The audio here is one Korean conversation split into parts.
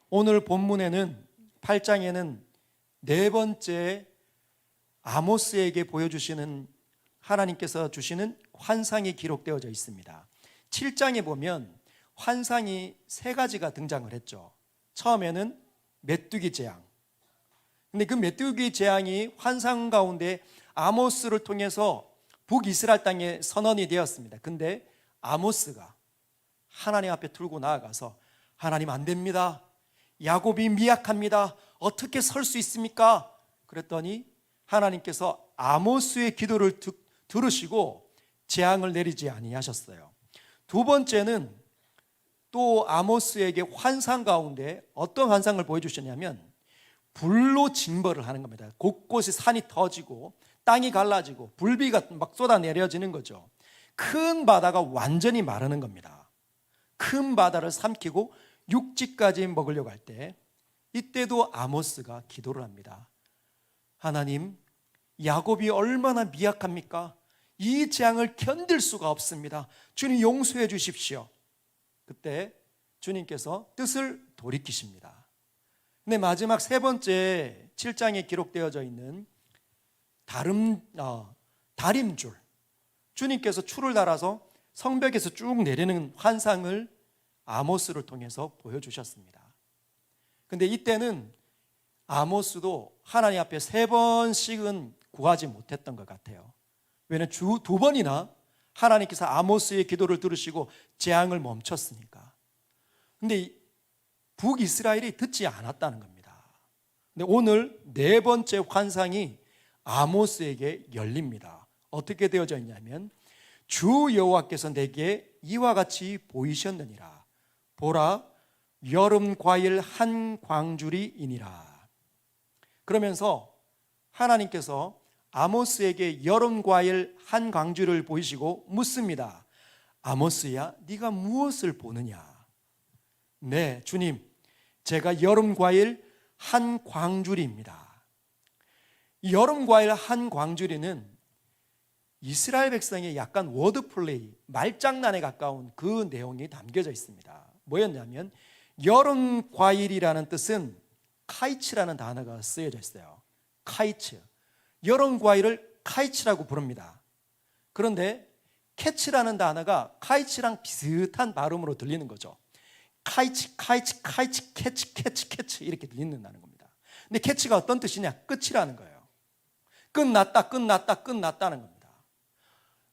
오늘 본문에는 8장에는 네 번째 아모스에게 보여주시는 하나님께서 주시는 환상이 기록되어져 있습니다. 7장에 보면 환상이 세 가지가 등장을 했죠. 처음에는 메뚜기 재앙. 근데 그 메뚜기 재앙이 환상 가운데 아모스를 통해서 북이스라엘 땅에 선언이 되었습니다. 근데 아모스가 하나님 앞에 들고 나아가서 하나님 안 됩니다. 야곱이 미약합니다. 어떻게 설 수 있습니까? 그랬더니 하나님께서 아모스의 기도를 들으시고 재앙을 내리지 아니하셨어요. 두 번째는 또 아모스에게 환상 가운데 어떤 환상을 보여주셨냐면 불로 징벌을 하는 겁니다. 곳곳이 산이 터지고 땅이 갈라지고 불비가 막 쏟아내려지는 거죠. 큰 바다가 완전히 마르는 겁니다. 큰 바다를 삼키고 육지까지 먹으려고 할 때 이때도 아모스가 기도를 합니다. 하나님, 야곱이 얼마나 미약합니까? 이 재앙을 견딜 수가 없습니다. 주님 용서해 주십시오. 그때 주님께서 뜻을 돌이키십니다. 근데 마지막 세 번째 7장에 기록되어져 있는 다림줄, 주님께서 추를 달아서 성벽에서 쭉 내리는 환상을 아모스를 통해서 보여주셨습니다. 근데 이때는 아모스도 하나님 앞에 세 번씩은 구하지 못했던 것 같아요. 왜냐하면 두 번이나 하나님께서 아모스의 기도를 들으시고 재앙을 멈췄으니까. 근데 북이스라엘이 듣지 않았다는 겁니다. 근데 오늘 네 번째 환상이 아모스에게 열립니다. 어떻게 되어져 있냐면 주 여호와께서 내게 이와 같이 보이셨느니라. 보라, 여름 과일 한 광주리이니라. 그러면서 하나님께서 아모스에게 여름 과일 한 광주를 보이시고 묻습니다. 아모스야, 네가 무엇을 보느냐? 네, 주님, 제가 여름 과일 한 광주리입니다. 이 여름 과일 한 광주리는 이스라엘 백성의 약간 워드플레이, 말장난에 가까운 그 내용이 담겨져 있습니다. 뭐였냐면 여름 과일이라는 뜻은 카이츠라는 단어가 쓰여져 있어요. 카이츠. 여름 과일을 카이츠라고 부릅니다. 그런데 캐치라는 단어가 카이츠랑 비슷한 발음으로 들리는 거죠. 카이치, 카이치, 카이치, 캐치, 캐치, 캐치 이렇게 들린다는 겁니다. 근데 캐치가 어떤 뜻이냐? 끝이라는 거예요. 끝났다, 끝났다, 끝났다는 겁니다.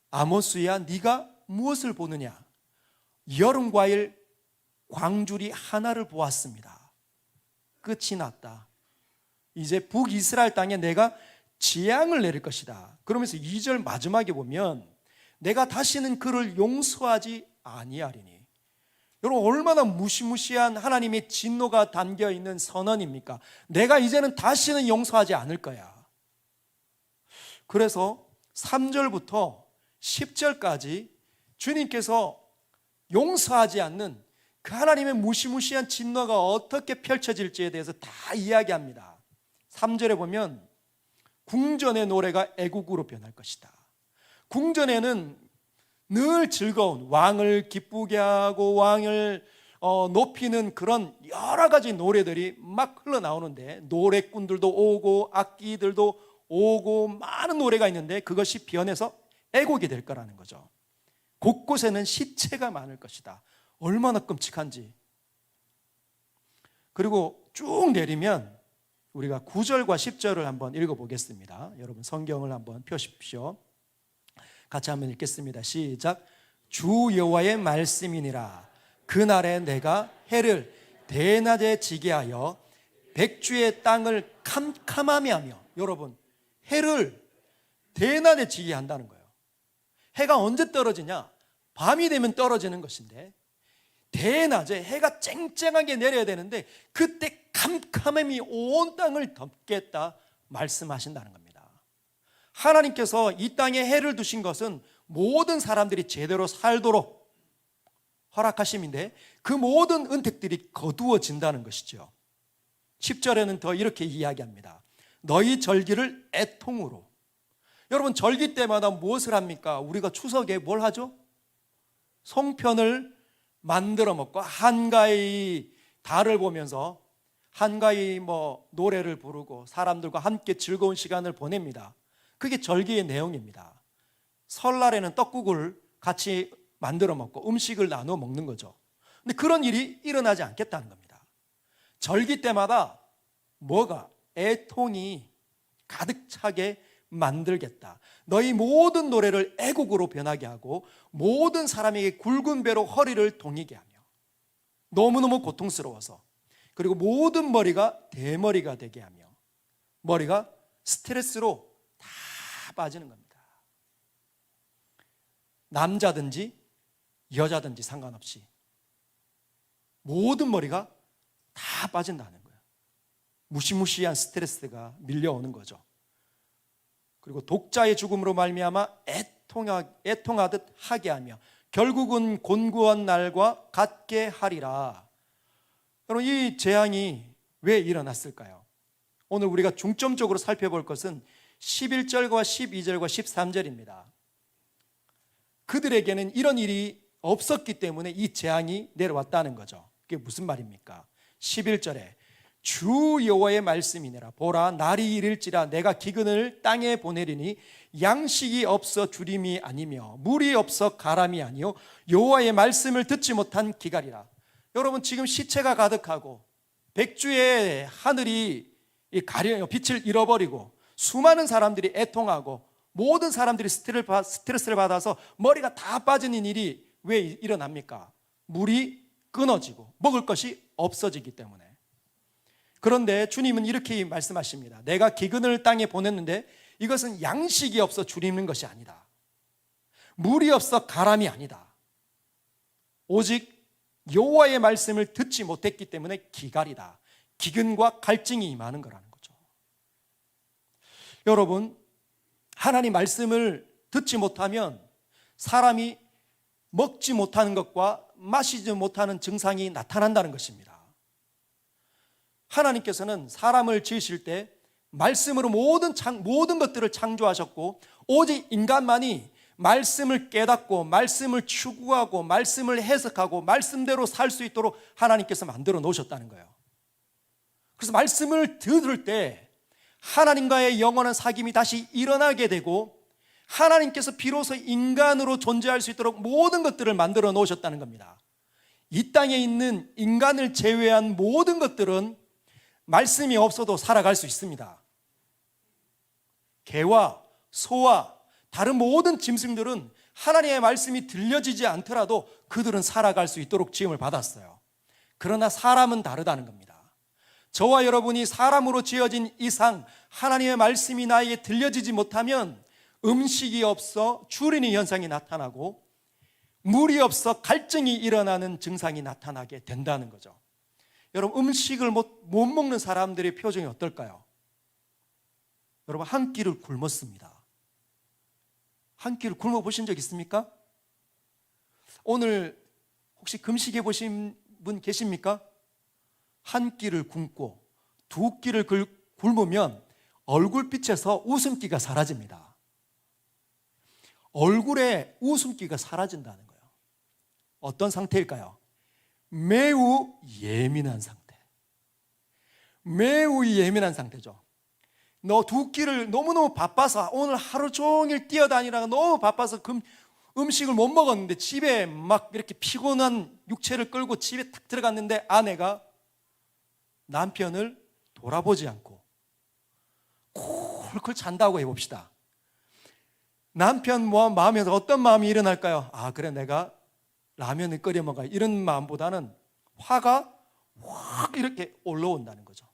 아모스야, 네가 무엇을 보느냐? 여름 과일 광주리 하나를 보았습니다. 끝이 났다. 이제 북이스라엘 땅에 내가 재앙을 내릴 것이다. 그러면서 2절 마지막에 보면 내가 다시는 그를 용서하지 아니하리니. 여러분, 얼마나 무시무시한 하나님의 진노가 담겨있는 선언입니까? 내가 이제는 다시는 용서하지 않을 거야. 그래서 3절부터 10절까지 주님께서 용서하지 않는 그 하나님의 무시무시한 진노가 어떻게 펼쳐질지에 대해서 다 이야기합니다. 3절에 보면 궁전의 노래가 애국으로 변할 것이다. 궁전에는 늘 즐거운, 왕을 기쁘게 하고 왕을 높이는 그런 여러 가지 노래들이 막 흘러나오는데 노래꾼들도 오고 악기들도 오고 많은 노래가 있는데 그것이 변해서 애곡이 될 거라는 거죠. 곳곳에는 시체가 많을 것이다. 얼마나 끔찍한지. 그리고 쭉 내리면 우리가 9절과 10절을 한번 읽어보겠습니다. 여러분 성경을 한번 펴십시오. 같이 한번 읽겠습니다. 시작. 주 여호와의 말씀이니라. 그날에 내가 해를 대낮에 지게 하여 백주의 땅을 캄캄하게 하며. 여러분, 해를 대낮에 지게 한다는 거예요. 해가 언제 떨어지냐? 밤이 되면 떨어지는 것인데 대낮에 해가 쨍쨍하게 내려야 되는데 그때 캄캄함이 온 땅을 덮겠다 말씀하신다는 겁니다. 하나님께서 이 땅에 해를 두신 것은 모든 사람들이 제대로 살도록 허락하심인데 그 모든 은택들이 거두어진다는 것이죠. 10절에는 더 이렇게 이야기합니다. 너희 절기를 애통으로. 여러분, 절기 때마다 무엇을 합니까? 우리가 추석에 뭘 하죠? 송편을 만들어 먹고 한가히 달을 보면서 한가히 노래를 부르고 사람들과 함께 즐거운 시간을 보냅니다. 그게 절기의 내용입니다. 설날에는 떡국을 같이 만들어 먹고 음식을 나누어 먹는 거죠. 근데 그런 일이 일어나지 않겠다는 겁니다. 절기 때마다 애통이 가득 차게 만들겠다. 너희 모든 노래를 애곡으로 변하게 하고 모든 사람에게 굵은 배로 허리를 동이게 하며 너무너무 고통스러워서, 그리고 모든 머리가 대머리가 되게 하며 머리가 스트레스로 다 빠지는 겁니다. 남자든지 여자든지 상관없이 모든 머리가 다 빠진다는 거예요. 무시무시한 스트레스가 밀려오는 거죠. 그리고 독자의 죽음으로 말미암아 애통하듯 하게 하며 결국은 곤고한 날과 같게 하리라. 여러분, 이 재앙이 왜 일어났을까요? 오늘 우리가 중점적으로 살펴볼 것은 11절과 12절과 13절입니다. 그들에게는 이런 일이 없었기 때문에 이 재앙이 내려왔다는 거죠. 그게 무슨 말입니까? 11절에 주 여호와의 말씀이니라. 보라, 날이 이를지라 내가 기근을 땅에 보내리니 양식이 없어 주림이 아니며 물이 없어 가람이 아니요 여호와의 말씀을 듣지 못한 기갈이라. 여러분, 지금 시체가 가득하고 백주의 하늘이 빛을 잃어버리고 수많은 사람들이 애통하고 모든 사람들이 스트레스를 받아서 머리가 다 빠지는 일이 왜 일어납니까? 물이 끊어지고 먹을 것이 없어지기 때문에. 그런데 주님은 이렇게 말씀하십니다. 내가 기근을 땅에 보냈는데 이것은 양식이 없어 주리는 것이 아니다. 물이 없어 가람이 아니다. 오직 여호와의 말씀을 듣지 못했기 때문에 기갈이다. 기근과 갈증이 임하는 거라는 거죠. 여러분, 하나님 말씀을 듣지 못하면 사람이 먹지 못하는 것과 마시지 못하는 증상이 나타난다는 것입니다. 하나님께서는 사람을 지으실 때 말씀으로 모든 것들을 창조하셨고 오직 인간만이 말씀을 깨닫고 말씀을 추구하고 말씀을 해석하고 말씀대로 살 수 있도록 하나님께서 만들어 놓으셨다는 거예요. 그래서 말씀을 들을 때 하나님과의 영원한 사귐이 다시 일어나게 되고 하나님께서 비로소 인간으로 존재할 수 있도록 모든 것들을 만들어 놓으셨다는 겁니다. 이 땅에 있는 인간을 제외한 모든 것들은 말씀이 없어도 살아갈 수 있습니다. 개와 소와 다른 모든 짐승들은 하나님의 말씀이 들려지지 않더라도 그들은 살아갈 수 있도록 지음을 받았어요. 그러나 사람은 다르다는 겁니다. 저와 여러분이 사람으로 지어진 이상 하나님의 말씀이 나에게 들려지지 못하면 음식이 없어 주리는 현상이 나타나고 물이 없어 갈증이 일어나는 증상이 나타나게 된다는 거죠. 여러분, 음식을 못 먹는 사람들의 표정이 어떨까요? 여러분, 한 끼를 굶었습니다. 한 끼를 굶어 보신 적 있습니까? 오늘 혹시 금식해 보신 분 계십니까? 한 끼를 굶고 두 끼를 굶으면 얼굴빛에서 웃음기가 사라집니다. 얼굴에 웃음기가 사라진다는 거예요. 어떤 상태일까요? 매우 예민한 상태. 매우 예민한 상태죠. 너 두 끼를 너무너무 바빠서 오늘 하루 종일 뛰어다니다가 너무 바빠서 음식을 못 먹었는데 집에 막 이렇게 피곤한 육체를 끌고 집에 탁 들어갔는데 아내가 남편을 돌아보지 않고 쿨쿨 잔다고 해봅시다. 남편 마음에서 어떤 마음이 일어날까요? 아, 그래, 내가 라면을 끓여 먹어야, 이런 마음보다는 화가 확 이렇게 올라온다는 거죠.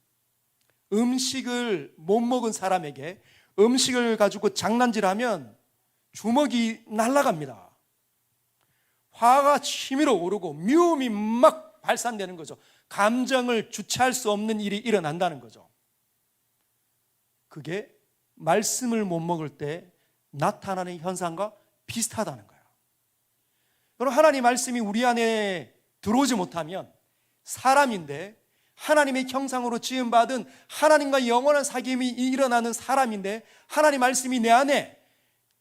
음식을 못 먹은 사람에게 음식을 가지고 장난질하면 주먹이 날아갑니다. 화가 치밀어 오르고 미움이 막 발산되는 거죠. 감정을 주체할 수 없는 일이 일어난다는 거죠. 그게 말씀을 못 먹을 때 나타나는 현상과 비슷하다는 거예요. 여러분, 하나님 말씀이 우리 안에 들어오지 못하면 사람인데, 하나님의 형상으로 지음받은 하나님과 영원한 사귐이 일어나는 사람인데 하나님 말씀이 내 안에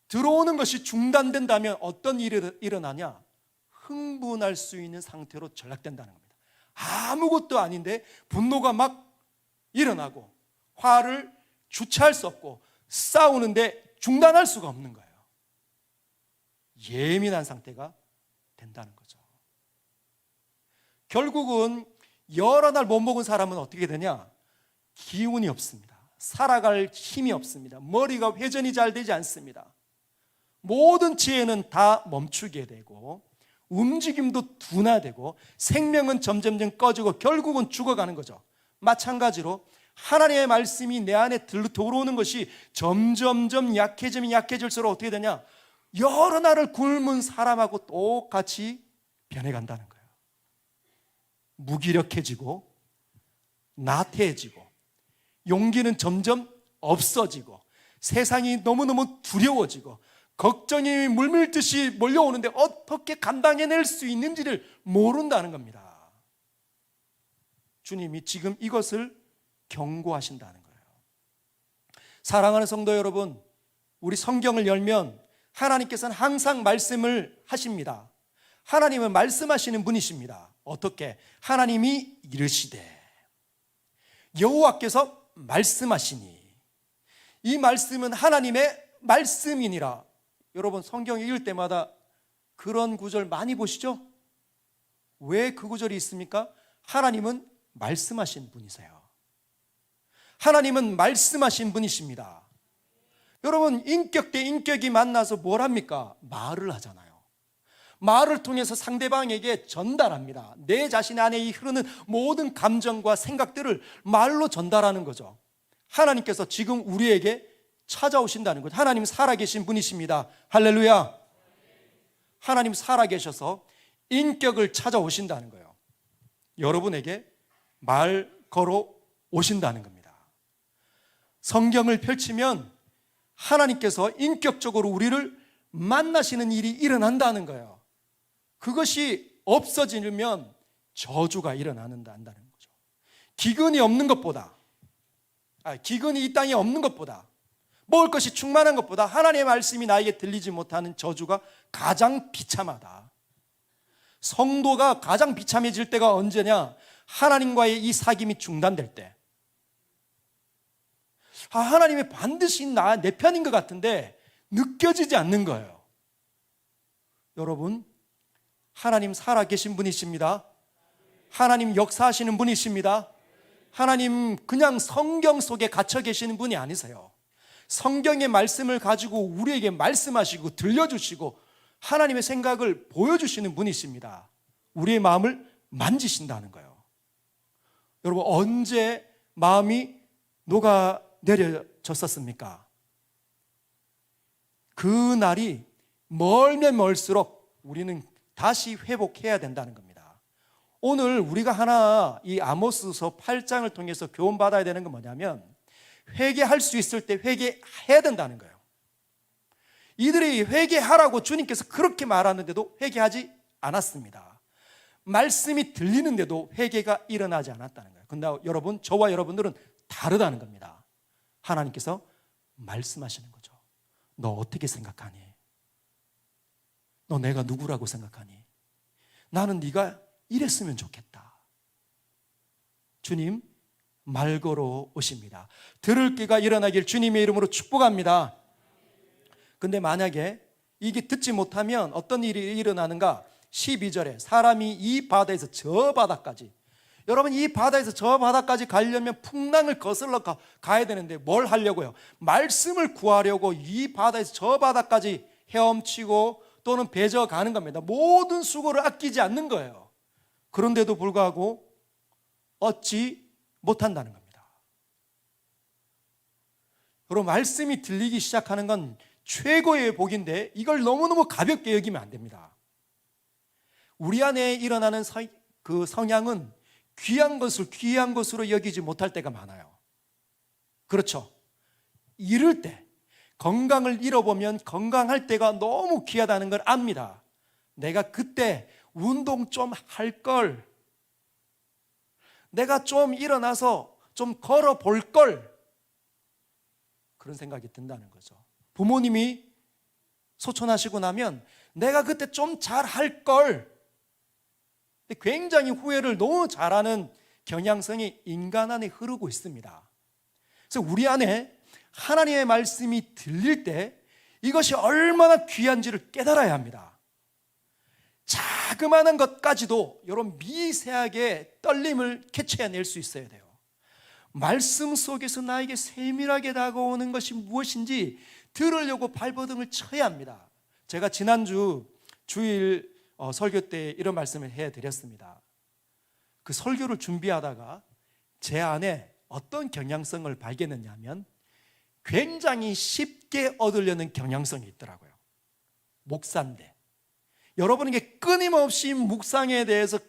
들어오는 것이 중단된다면 어떤 일이 일어나냐? 흥분할 수 있는 상태로 전락된다는 겁니다. 아무것도 아닌데 분노가 막 일어나고 화를 주체할 수 없고 싸우는데 중단할 수가 없는 거예요. 예민한 상태가 된다는 거죠. 결국은 여러 날 못 먹은 사람은 어떻게 되냐? 기운이 없습니다. 살아갈 힘이 없습니다. 머리가 회전이 잘 되지 않습니다. 모든 지혜는 다 멈추게 되고 움직임도 둔화되고 생명은 점점점 꺼지고 결국은 죽어가는 거죠. 마찬가지로 하나님의 말씀이 내 안에 들어오는 것이 점점점 약해지면 약해질수록 어떻게 되냐? 여러 날을 굶은 사람하고 똑같이 변해간다는 거예요. 무기력해지고 나태해지고 용기는 점점 없어지고 세상이 너무너무 두려워지고 걱정이 물밀듯이 몰려오는데 어떻게 감당해낼 수 있는지를 모른다는 겁니다. 주님이 지금 이것을 경고하신다는 거예요. 사랑하는 성도 여러분, 우리 성경을 열면 하나님께서는 항상 말씀을 하십니다. 하나님은 말씀하시는 분이십니다. 어떻게? 하나님이 이르시되 여호와께서 말씀하시니 이 말씀은 하나님의 말씀이니라. 여러분 성경 읽을 때마다 그런 구절 많이 보시죠? 왜 그 구절이 있습니까? 하나님은 말씀하신 분이세요. 하나님은 말씀하신 분이십니다. 여러분 인격 대 인격이 만나서 뭘 합니까? 말을 하잖아요. 말을 통해서 상대방에게 전달합니다. 내 자신 안에 흐르는 모든 감정과 생각들을 말로 전달하는 거죠. 하나님께서 지금 우리에게 찾아오신다는 거죠. 하나님 살아계신 분이십니다. 할렐루야. 하나님 살아계셔서 인격을 찾아오신다는 거예요. 여러분에게 말 걸어 오신다는 겁니다. 성경을 펼치면 하나님께서 인격적으로 우리를 만나시는 일이 일어난다는 거예요. 그것이 없어지면 저주가 일어난다는 거죠. 기근이 없는 것보다, 기근이 이 땅에 없는 것보다, 먹을 것이 충만한 것보다 하나님의 말씀이 나에게 들리지 못하는 저주가 가장 비참하다. 성도가 가장 비참해질 때가 언제냐? 하나님과의 이 사귐이 중단될 때. 하나님이 반드시 내 편인 것 같은데 느껴지지 않는 거예요. 여러분, 하나님 살아계신 분이십니다. 하나님 역사하시는 분이십니다. 하나님 그냥 성경 속에 갇혀 계시는 분이 아니세요. 성경의 말씀을 가지고 우리에게 말씀하시고 들려주시고 하나님의 생각을 보여주시는 분이십니다. 우리의 마음을 만지신다는 거예요. 여러분 언제 마음이 녹아내려졌었습니까? 그 날이 멀면 멀수록 우리는 다시 회복해야 된다는 겁니다. 오늘 우리가 이 아모스서 8장을 통해서 교훈받아야 되는 건 뭐냐면 회개할 수 있을 때 회개해야 된다는 거예요. 이들이 회개하라고 주님께서 그렇게 말하는데도 회개하지 않았습니다. 말씀이 들리는데도 회개가 일어나지 않았다는 거예요. 근데 여러분, 저와 여러분들은 다르다는 겁니다. 하나님께서 말씀하시는 거죠. 너 어떻게 생각하니? 너 내가 누구라고 생각하니? 나는 네가 이랬으면 좋겠다. 주님 말 걸어 오십니다. 들을 귀가 일어나길 주님의 이름으로 축복합니다. 근데 만약에 이게 듣지 못하면 어떤 일이 일어나는가? 12절에 사람이 이 바다에서 저 바다까지, 여러분 이 바다에서 저 바다까지 가려면 풍랑을 거슬러 가야 되는데 뭘 하려고요? 말씀을 구하려고 이 바다에서 저 바다까지 헤엄치고 또는 배저 가는 겁니다. 모든 수고를 아끼지 않는 거예요. 그런데도 불구하고 얻지 못한다는 겁니다. 여러분 말씀이 들리기 시작하는 건 최고의 복인데 이걸 너무너무 가볍게 여기면 안 됩니다. 우리 안에 일어나는 그 성향은 귀한 것을 귀한 것으로 여기지 못할 때가 많아요. 그렇죠? 이럴 때 건강을 잃어보면 건강할 때가 너무 귀하다는 걸 압니다. 내가 그때 운동 좀 할 걸, 내가 좀 일어나서 좀 걸어볼 걸, 그런 생각이 든다는 거죠. 부모님이 소천하시고 나면 내가 그때 좀 잘 할 걸, 굉장히 후회를 너무 잘하는 경향성이 인간 안에 흐르고 있습니다. 그래서 우리 안에 하나님의 말씀이 들릴 때 이것이 얼마나 귀한지를 깨달아야 합니다. 자그마한 것까지도 이런 미세하게 떨림을 캐치해낼 수 있어야 돼요. 말씀 속에서 나에게 세밀하게 다가오는 것이 무엇인지 들으려고 발버둥을 쳐야 합니다. 제가 지난주 주일 설교 때 이런 말씀을 해드렸습니다. 그 설교를 준비하다가 제 안에 어떤 경향성을 발견했냐면 굉장히 쉽게 얻으려는 경향성이 있더라고요. 목사인데 여러분에게 끊임없이 묵상에 대해서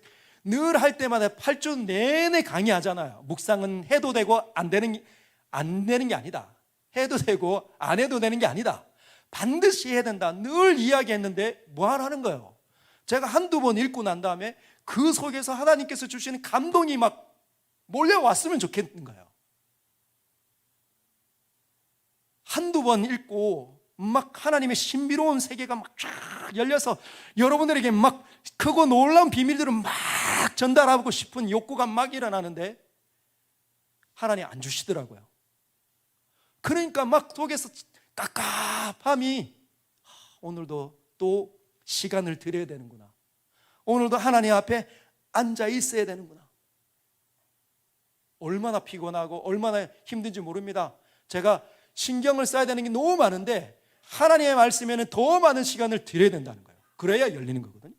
늘 할 때마다 8주 내내 강의하잖아요. 묵상은 해도 되고 안 되는 게 아니다. 해도 되고 안 해도 되는 게 아니다. 반드시 해야 된다. 늘 이야기했는데 뭐 하라는 거예요. 제가 한두 번 읽고 난 다음에 그 속에서 하나님께서 주시는 감동이 막 몰려왔으면 좋겠는 거예요. 한두 번 읽고 막 하나님의 신비로운 세계가 막 쫙 열려서 여러분들에게 막 크고 놀라운 비밀들을 막 전달하고 싶은 욕구가 막 일어나는데 하나님 안 주시더라고요. 그러니까 막 속에서 깝깝함이 오늘도 또 시간을 들여야 되는구나. 오늘도 하나님 앞에 앉아 있어야 되는구나. 얼마나 피곤하고 얼마나 힘든지 모릅니다. 제가 신경을 써야 되는 게 너무 많은데 하나님의 말씀에는 더 많은 시간을 들여야 된다는 거예요. 그래야 열리는 거거든요.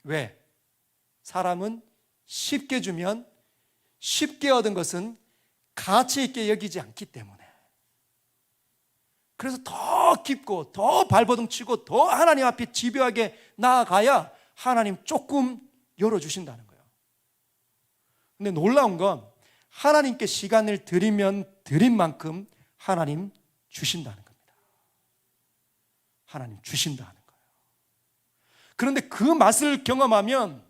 왜? 사람은 쉽게 주면 쉽게 얻은 것은 가치 있게 여기지 않기 때문에. 그래서 더 깊고 더 발버둥 치고 더 하나님 앞에 집요하게 나아가야 하나님 조금 열어주신다는 거예요. 근데 놀라운 건 하나님께 시간을 드리면 드린 만큼 하나님 주신다는 겁니다. 하나님 주신다는 거예요. 그런데 그 맛을 경험하면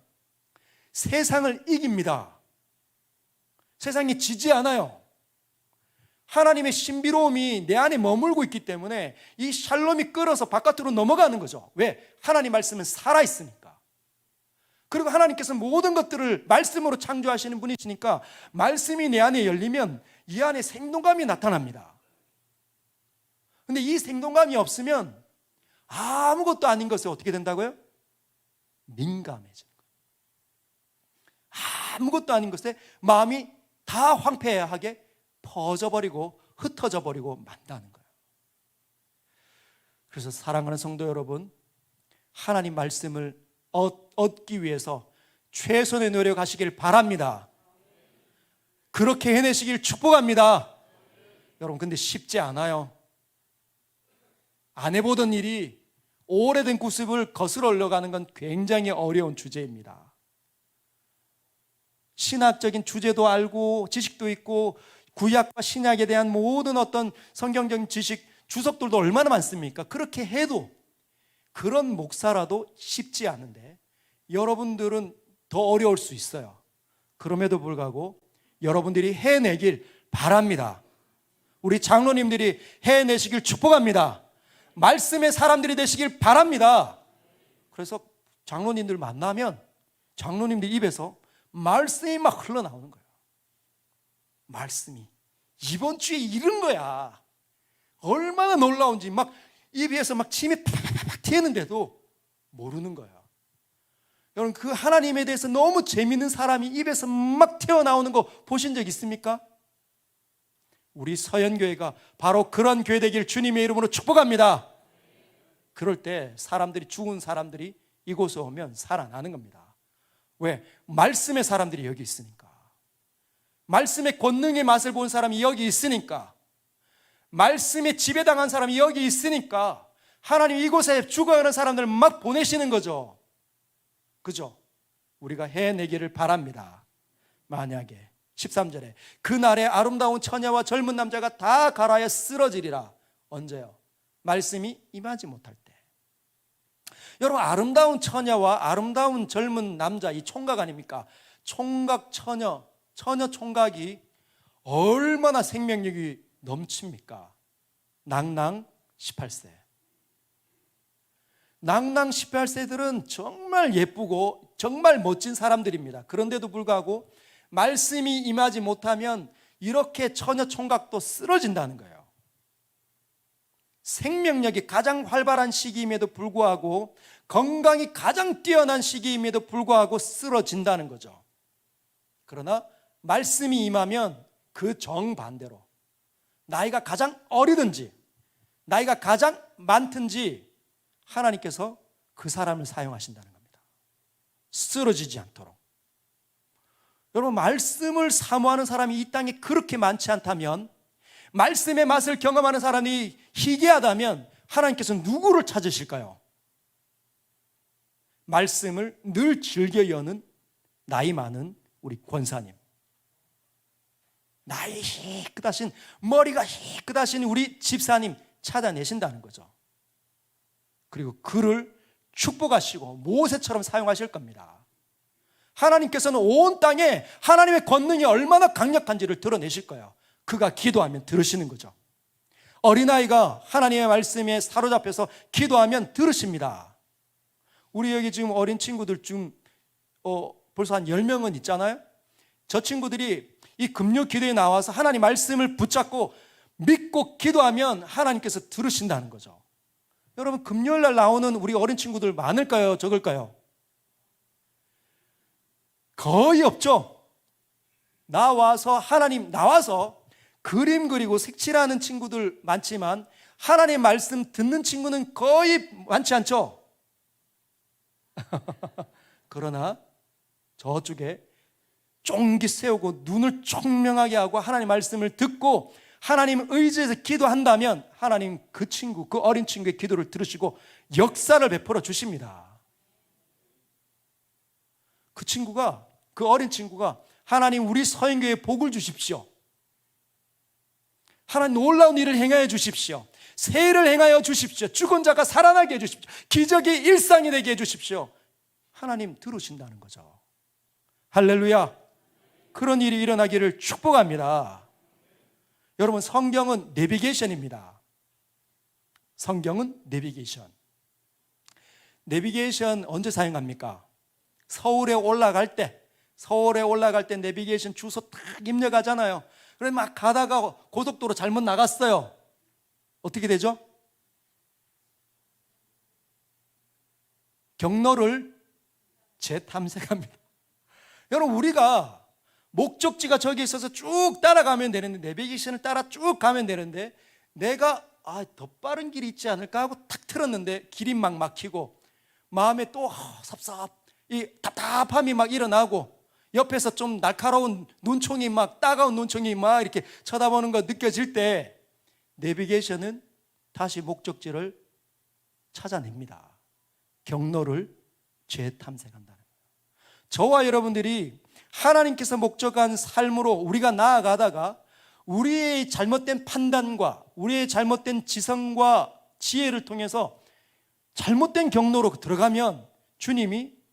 세상을 이깁니다. 세상이 지지 않아요. 하나님의 신비로움이 내 안에 머물고 있기 때문에 이 샬롬이 끌어서 바깥으로 넘어가는 거죠. 왜? 하나님 말씀은 살아있으니까. 그리고 하나님께서 모든 것들을 말씀으로 창조하시는 분이시니까 말씀이 내 안에 열리면 이 안에 생동감이 나타납니다. 근데 이 생동감이 없으면 아무것도 아닌 것에 어떻게 된다고요? 민감해지는 거예요. 아무것도 아닌 것에 마음이 다 황폐하게 퍼져버리고 흩어져 버리고 만다는 거예요. 그래서 사랑하는 성도 여러분, 하나님 말씀을 얻기 위해서 최선의 노력하시길 바랍니다. 그렇게 해내시길 축복합니다. 여러분, 근데 쉽지 않아요. 안 해보던 일이 오래된 구습을 거슬러 올라가는 건 굉장히 어려운 주제입니다. 신학적인 주제도 알고 지식도 있고 구약과 신약에 대한 모든 어떤 성경적인 지식, 주석들도 얼마나 많습니까? 그렇게 해도 그런 목사라도 쉽지 않은데 여러분들은 더 어려울 수 있어요. 그럼에도 불구하고 여러분들이 해내길 바랍니다. 우리 장로님들이 해내시길 축복합니다. 말씀의 사람들이 되시길 바랍니다. 그래서 장로님들 만나면 장로님들 입에서 말씀이 막 흘러나오는 거예요. 말씀이 이번 주에 이런 거야. 얼마나 놀라운지 막 입에서 막 침이 팍팍 튀는데도 모르는 거예요. 여러분, 그 하나님에 대해서 너무 재밌는 사람이 입에서 막 튀어나오는 거 보신 적 있습니까? 우리 서연교회가 바로 그런 교회 되길 주님의 이름으로 축복합니다. 그럴 때 사람들이, 죽은 사람들이 이곳에 오면 살아나는 겁니다. 왜? 말씀의 사람들이 여기 있으니까. 말씀의 권능의 맛을 본 사람이 여기 있으니까. 말씀에 지배당한 사람이 여기 있으니까 하나님 이곳에 죽어가는 사람들을 막 보내시는 거죠. 그죠? 우리가 해내기를 바랍니다. 만약에 13절에 그날에 아름다운 처녀와 젊은 남자가 다 갈아여 쓰러지리라. 언제요? 말씀이 임하지 못할 때. 여러분, 아름다운 처녀와 아름다운 젊은 남자, 이 총각 아닙니까? 총각 처녀, 처녀 총각이 얼마나 생명력이 넘칩니까? 낭낭 18세. 낭낭 18세들은 정말 예쁘고 정말 멋진 사람들입니다. 그런데도 불구하고 말씀이 임하지 못하면 이렇게 처녀 총각도 쓰러진다는 거예요. 생명력이 가장 활발한 시기임에도 불구하고, 건강이 가장 뛰어난 시기임에도 불구하고 쓰러진다는 거죠. 그러나 말씀이 임하면 그 정반대로 나이가 가장 어리든지 나이가 가장 많든지 하나님께서 그 사람을 사용하신다는 겁니다. 쓰러지지 않도록. 여러분, 말씀을 사모하는 사람이 이 땅에 그렇게 많지 않다면, 말씀의 맛을 경험하는 사람이 희귀하다면 하나님께서 누구를 찾으실까요? 말씀을 늘 즐겨 여는 나이 많은 우리 권사님, 나이 희끗하신, 머리가 희끗하신 우리 집사님 찾아내신다는 거죠. 그리고 그를 축복하시고 모세처럼 사용하실 겁니다. 하나님께서는 온 땅에 하나님의 권능이 얼마나 강력한지를 드러내실 거예요. 그가 기도하면 들으시는 거죠. 어린아이가 하나님의 말씀에 사로잡혀서 기도하면 들으십니다. 우리 여기 지금 어린 친구들 중 벌써 한 10명은 있잖아요. 저 친구들이 이 금요 기도에 나와서 하나님 말씀을 붙잡고 믿고 기도하면 하나님께서 들으신다는 거죠. 여러분, 금요일날 나오는 우리 어린 친구들 많을까요? 적을까요? 거의 없죠. 나와서 그림 그리고 색칠하는 친구들 많지만 하나님의 말씀 듣는 친구는 거의 많지 않죠. 그러나 저쪽에 쫑기 세우고 눈을 총명하게 하고 하나님의 말씀을 듣고 하나님 의지해서 기도한다면 하나님 그 어린 친구의 기도를 들으시고 역사를 베풀어 주십니다. 그 어린 친구가 하나님 우리 서인교회에 복을 주십시오, 하나님 놀라운 일을 행하여 주십시오, 세일을 행하여 주십시오, 죽은 자가 살아나게 해주십시오, 기적이 일상이 되게 해주십시오, 하나님 들으신다는 거죠. 할렐루야. 그런 일이 일어나기를 축복합니다. 여러분, 성경은 내비게이션입니다. 성경은 내비게이션. 내비게이션 언제 사용합니까? 서울에 올라갈 때 내비게이션 주소 딱 입력하잖아요. 그래서 막 가다가 고속도로 잘못 나갔어요. 어떻게 되죠? 경로를 재탐색합니다. 여러분, 우리가 목적지가 저기 있어서 쭉 따라가면 되는데, 내비게이션을 따라 쭉 가면 되는데, 내가 더 빠른 길이 있지 않을까 하고 탁 틀었는데 길이 막 막히고 마음에 또 이 답답함이 막 일어나고 옆에서 좀 날카로운 눈총이 막 따가운 눈총이 막 이렇게 쳐다보는 거 느껴질 때 내비게이션은 다시 목적지를 찾아냅니다. 경로를 재탐색한다는 거예요. 저와 여러분들이 하나님께서 목적한 삶으로 우리가 나아가다가 우리의 잘못된 판단과 우리의 잘못된 지성과 지혜를 통해서 잘못된 경로로 들어가면 주님이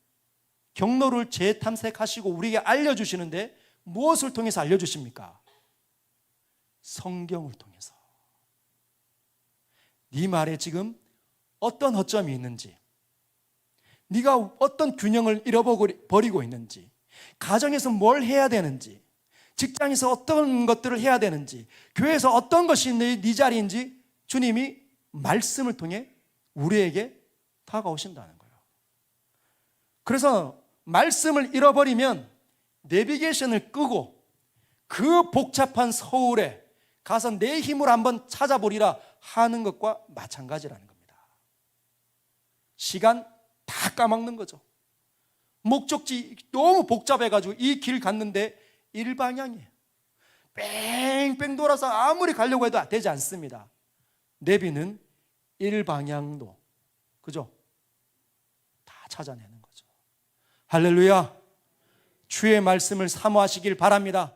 경로를 재탐색하시고 우리에게 알려주시는데, 무엇을 통해서 알려주십니까? 성경을 통해서. 네 말에 지금 어떤 허점이 있는지, 네가 어떤 균형을 잃어버리고 있는지, 가정에서 뭘 해야 되는지, 직장에서 어떤 것들을 해야 되는지, 교회에서 어떤 것이 네 자리인지 주님이 말씀을 통해 우리에게 다가오신다는 거예요. 그래서 말씀을 잃어버리면 내비게이션을 끄고 그 복잡한 서울에 가서 내 힘으로 한번 찾아보리라 하는 것과 마찬가지라는 겁니다. 시간 다 까먹는 거죠. 목적지 너무 복잡해가지고 이 길 갔는데 일방향이에요. 뺑뺑 돌아서 아무리 가려고 해도 되지 않습니다. 내비는 일방향도, 그죠? 다 찾아내는 거죠. 할렐루야. 주의 말씀을 사모하시길 바랍니다.